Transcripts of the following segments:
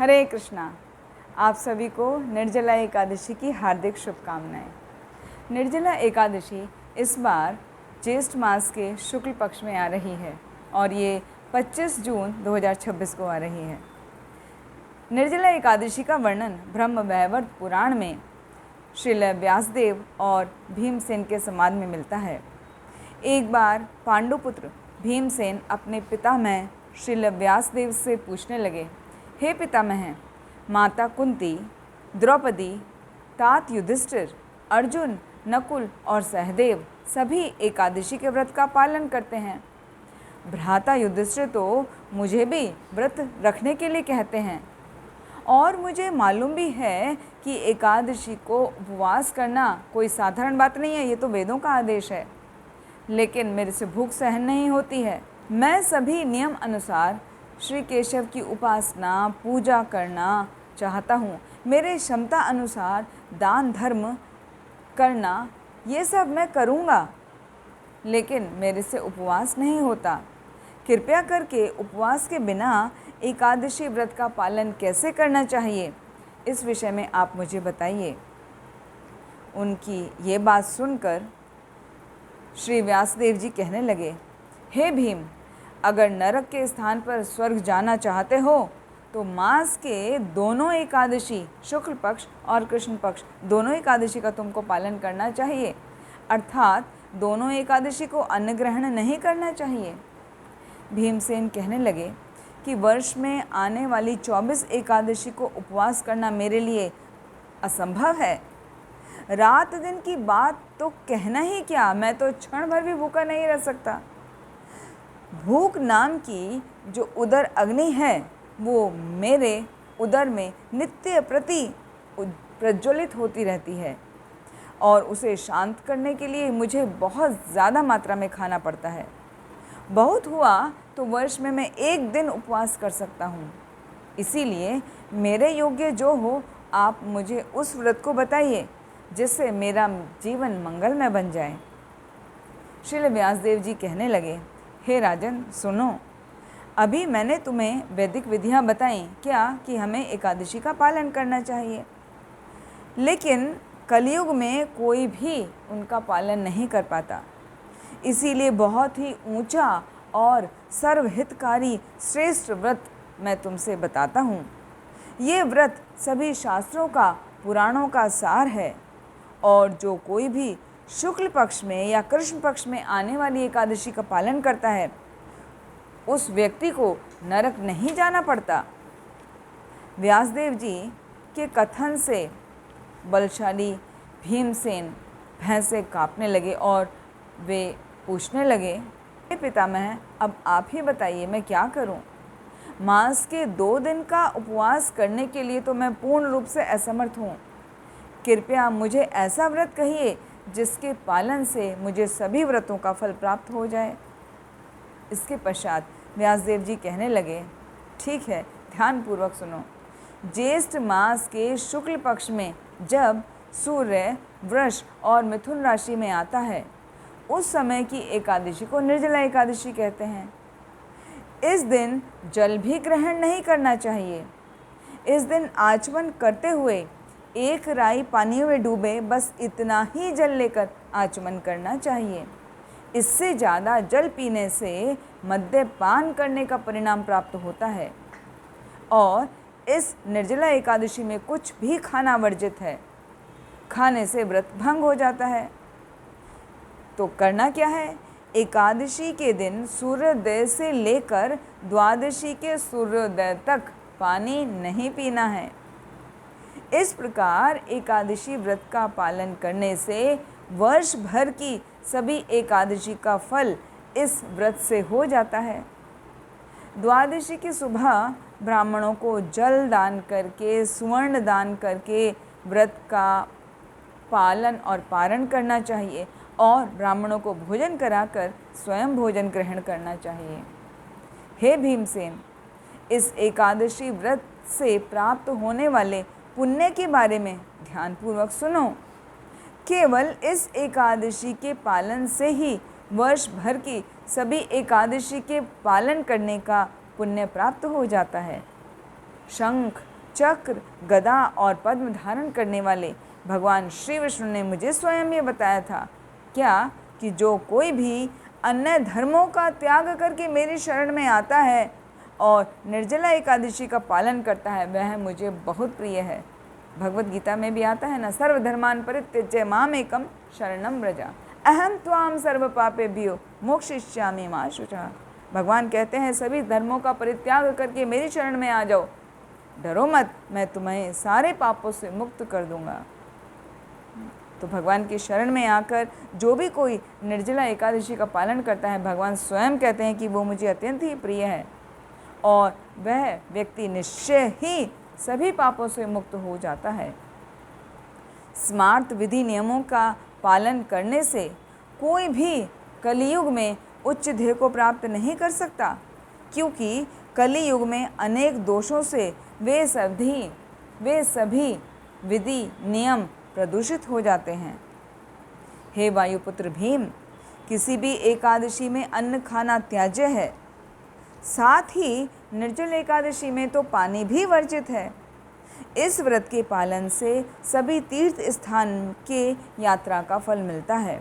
हरे कृष्णा। आप सभी को निर्जला एकादशी की हार्दिक शुभकामनाएं। निर्जला एकादशी इस बार ज्येष्ठ मास के शुक्ल पक्ष में आ रही है और ये 25 जून 2026 को आ रही है। निर्जला एकादशी का वर्णन ब्रह्म वैवर्त पुराण में श्रील व्यासदेव और भीमसेन के संवाद में मिलता है। एक बार पांडुपुत्र भीमसेन अपने पितामह श्रील व्यासदेव से पूछने लगे, हे पितामह, माता कुंती, द्रौपदी, तात युधिष्ठिर, अर्जुन, नकुल और सहदेव सभी एकादशी के व्रत का पालन करते हैं। भ्राता युधिष्ठिर तो मुझे भी व्रत रखने के लिए कहते हैं और मुझे मालूम भी है कि एकादशी को उपवास करना कोई साधारण बात नहीं है, ये तो वेदों का आदेश है। लेकिन मेरे से भूख सहन नहीं होती है। मैं सभी नियम अनुसार श्री केशव की उपासना पूजा करना चाहता हूँ। मेरे क्षमता अनुसार दान धर्म करना ये सब मैं करूँगा, लेकिन मेरे से उपवास नहीं होता। कृपया करके उपवास के बिना एकादशी व्रत का पालन कैसे करना चाहिए, इस विषय में आप मुझे बताइए। उनकी ये बात सुनकर श्री व्यासदेव जी कहने लगे, हे भीम, अगर नरक के स्थान पर स्वर्ग जाना चाहते हो तो मास के दोनों एकादशी, शुक्ल पक्ष और कृष्ण पक्ष, दोनों एकादशी का तुमको पालन करना चाहिए। अर्थात दोनों एकादशी को अन्न ग्रहण नहीं करना चाहिए। भीमसेन कहने लगे कि वर्ष में आने वाली 24 एकादशी को उपवास करना मेरे लिए असंभव है। रात दिन की बात तो कहना ही क्या, मैं तो क्षण भर भी भूखा नहीं रह सकता। भूख नाम की जो उदर अग्नि है वो मेरे उदर में नित्य प्रति प्रज्वलित होती रहती है और उसे शांत करने के लिए मुझे बहुत ज़्यादा मात्रा में खाना पड़ता है। बहुत हुआ तो वर्ष में मैं एक दिन उपवास कर सकता हूँ। इसीलिए मेरे योग्य जो हो आप मुझे उस व्रत को बताइए जिससे मेरा जीवन मंगलमय बन जाए। श्रील व्यासदेव जी कहने लगे, हे राजन सुनो, अभी मैंने तुम्हें वैदिक विधियाँ बताई क्या कि हमें एकादशी का पालन करना चाहिए, लेकिन कलयुग में कोई भी उनका पालन नहीं कर पाता। इसीलिए बहुत ही ऊंचा और सर्वहितकारी श्रेष्ठ व्रत मैं तुमसे बताता हूँ। ये व्रत सभी शास्त्रों का, पुराणों का सार है और जो कोई भी शुक्ल पक्ष में या कृष्ण पक्ष में आने वाली एकादशी का पालन करता है उस व्यक्ति को नरक नहीं जाना पड़ता। व्यासदेव जी के कथन से बलशाली भीमसेन भय से काँपने लगे और वे पूछने लगे, हे पितामह, अब आप ही बताइए मैं क्या करूं? मास के 2 दिन का उपवास करने के लिए तो मैं पूर्ण रूप से असमर्थ हूँ। कृपया मुझे ऐसा व्रत कहिए जिसके पालन से मुझे सभी व्रतों का फल प्राप्त हो जाए। इसके पश्चात व्यासदेव जी कहने लगे, ठीक है, ध्यानपूर्वक सुनो। ज्येष्ठ मास के शुक्ल पक्ष में जब सूर्य वृष और मिथुन राशि में आता है उस समय की एकादशी को निर्जला एकादशी कहते हैं। इस दिन जल भी ग्रहण नहीं करना चाहिए। इस दिन आचमन करते हुए 1 राई पानी में डूबे, बस इतना ही जल लेकर आचमन करना चाहिए। इससे ज़्यादा जल पीने से मद्यपान करने का परिणाम प्राप्त होता है और इस निर्जला एकादशी में कुछ भी खाना वर्जित है। खाने से व्रत भंग हो जाता है। तो करना क्या है? एकादशी के दिन सूर्योदय से लेकर द्वादशी के सूर्योदय तक पानी नहीं पीना है। इस प्रकार एकादशी व्रत का पालन करने से वर्ष भर की सभी एकादशी का फल इस व्रत से हो जाता है। द्वादशी की सुबह ब्राह्मणों को जल दान करके, सुवर्ण दान करके व्रत का पालन और पारण करना चाहिए और ब्राह्मणों को भोजन कराकर स्वयं भोजन ग्रहण करना चाहिए। हे भीमसेन, इस एकादशी व्रत से प्राप्त होने वाले पुण्य के बारे में ध्यानपूर्वक सुनो। केवल इस एकादशी के पालन से ही वर्ष भर की सभी एकादशी के पालन करने का पुण्य प्राप्त हो जाता है। शंख, चक्र, गदा और पद्म धारण करने वाले भगवान श्री विष्णु ने मुझे स्वयं ये बताया था क्या कि जो कोई भी अन्य धर्मों का त्याग करके मेरी शरण में आता है और निर्जला एकादशी का पालन करता है वह मुझे बहुत प्रिय है। भगवत गीता में भी आता है ना, सर्वधर्मान परित्यज्य मामेकम शरणम व्रजा अहम त्वाम सर्व पापेभ्यो मोक्षयिष्यामि मा शुचः। भगवान कहते हैं सभी धर्मों का परित्याग करके मेरी शरण में आ जाओ, डरो मत, मैं तुम्हें सारे पापों से मुक्त कर दूंगा। तो भगवान की शरण में आकर जो भी कोई निर्जला एकादशी का पालन करता है, भगवान स्वयं कहते हैं कि वो मुझे अत्यंत ही प्रिय है और वह व्यक्ति निश्चय ही सभी पापों से मुक्त हो जाता है। स्मार्त विधि नियमों का पालन करने से कोई भी कलियुग में उच्च ध्येय को प्राप्त नहीं कर सकता, क्योंकि कलियुग में अनेक दोषों से वे सभी विधि नियम प्रदूषित हो जाते हैं। हे वायुपुत्र भीम, किसी भी एकादशी में अन्न खाना त्याज्य है, साथ ही निर्जल एकादशी में तो पानी भी वर्जित है। इस व्रत के पालन से सभी तीर्थ स्थान के यात्रा का फल मिलता है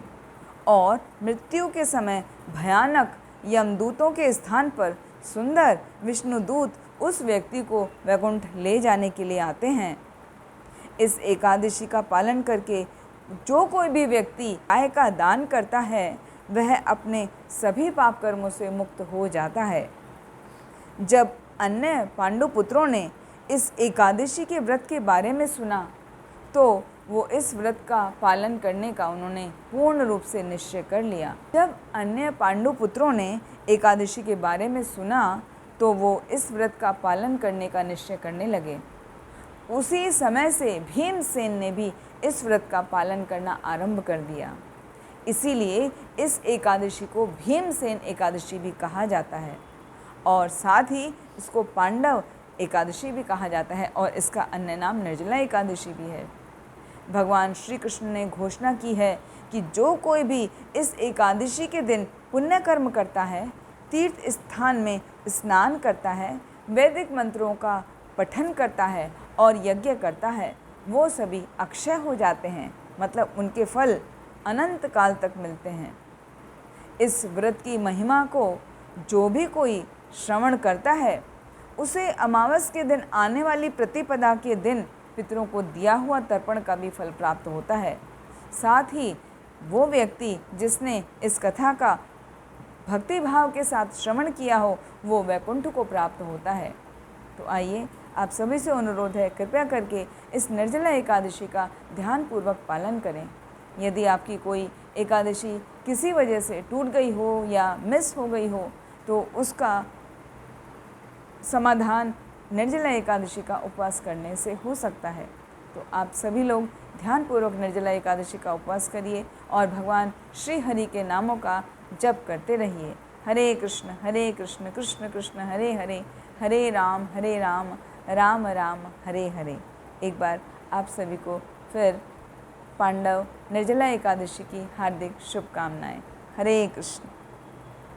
और मृत्यु के समय भयानक यमदूतों के स्थान पर सुंदर विष्णुदूत उस व्यक्ति को वैकुंठ ले जाने के लिए आते हैं। इस एकादशी का पालन करके जो कोई भी व्यक्ति गाय का दान करता है वह अपने सभी पाप कर्मों से मुक्त हो जाता है। जब अन्य पांडु पुत्रों ने इस एकादशी के व्रत के बारे में सुना तो वो इस व्रत का पालन करने का उन्होंने पूर्ण रूप से निश्चय कर लिया। जब अन्य पांडु पुत्रों ने एकादशी के बारे में सुना तो वो इस व्रत का पालन करने का निश्चय करने लगे। उसी समय से भीमसेन ने भी इस व्रत का पालन करना आरंभ कर दिया। इसीलिए इस एकादशी को भीमसेन एकादशी भी कहा जाता है और साथ ही इसको पांडव एकादशी भी कहा जाता है और इसका अन्य नाम निर्जला एकादशी भी है। भगवान श्री कृष्ण ने घोषणा की है कि जो कोई भी इस एकादशी के दिन पुण्य कर्म करता है, तीर्थ स्थान में स्नान करता है, वैदिक मंत्रों का पठन करता है और यज्ञ करता है, वो सभी अक्षय हो जाते हैं, मतलब उनके फल अनंत काल तक मिलते हैं। इस व्रत की महिमा को जो भी कोई श्रवण करता है उसे अमावस के दिन आने वाली प्रतिपदा के दिन पितरों को दिया हुआ तर्पण का भी फल प्राप्त होता है। साथ ही वो व्यक्ति जिसने इस कथा का भक्ति भाव के साथ श्रवण किया हो वो वैकुंठ को प्राप्त होता है। तो आइए आप सभी से अनुरोध है, कृपया करके इस निर्जला एकादशी का ध्यानपूर्वक पालन करें। यदि आपकी कोई एकादशी किसी वजह से टूट गई हो या मिस हो गई हो तो उसका समाधान निर्जला एकादशी का उपवास करने से हो सकता है। तो आप सभी लोग ध्यानपूर्वक निर्जला एकादशी का उपवास करिए और भगवान श्री हरि के नामों का जप करते रहिए। हरे कृष्ण कृष्ण कृष्ण हरे हरे, हरे राम राम राम हरे हरे। एक बार आप सभी को फिर पांडव निर्जला एकादशी की हार्दिक शुभकामनाएं। हरे कृष्ण।